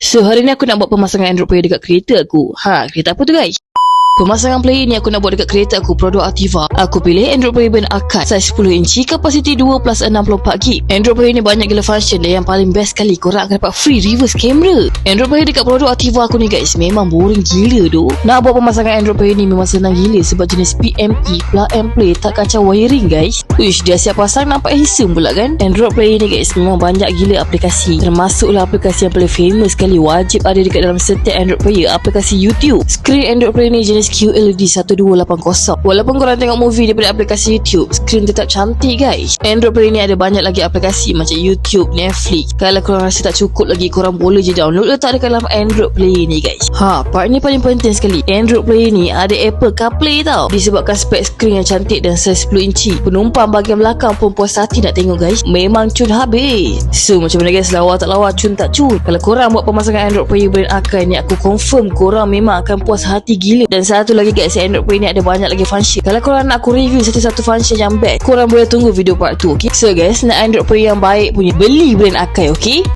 So hari ni aku nak buat pemasangan Android player dekat kereta aku. Kereta apa tu guys? Pemasangan player ni aku nak buat dekat kereta aku, produk Ativa. Aku pilih Android player brand Arcade, saiz 10 inci, kapasiti 2 plus 64GB. Android player ni banyak gila function dan yang paling best sekali, korang akan dapat free reverse camera. Android player dekat produk Ativa aku ni guys, memang boring gila tu. Nak buat pemasangan Android player ni memang senang gila sebab jenis PMP, plug and play, tak kacau wiring guys. Uish, dia siap pasang nampak handsome pula kan. Android player ni guys, memang banyak gila aplikasi. Termasuklah aplikasi yang paling famous sekali, wajib ada dekat dalam setiap Android player, aplikasi YouTube. Skrin Android player ni jenis QLED 1280. Walaupun korang tengok movie daripada aplikasi YouTube, skrin tetap cantik guys. Android player ni ada banyak lagi aplikasi macam YouTube, Netflix. Kalau korang rasa tak cukup lagi, korang boleh je download letak dekat dalam Android player ni guys. Part ni paling penting sekali. Android player ni ada Apple CarPlay tau. Disebabkan spek skrin yang cantik dan saiz 10 inci, penumpang bahagian belakang pun puas hati nak tengok guys. Memang cun habis. So macam mana guys, lawa tak lawa, cun tak cun? Kalau korang buat pemasangan Android player brand Arcade ni, aku confirm korang memang akan puas hati gila. Dan satu lagi guys, Android player ni ada banyak lagi function. Kalau korang nak aku review satu-satu function yang best, korang boleh tunggu video part 2, okay? So guys, nak Android player yang baik punya, beli brand Arcade, okay?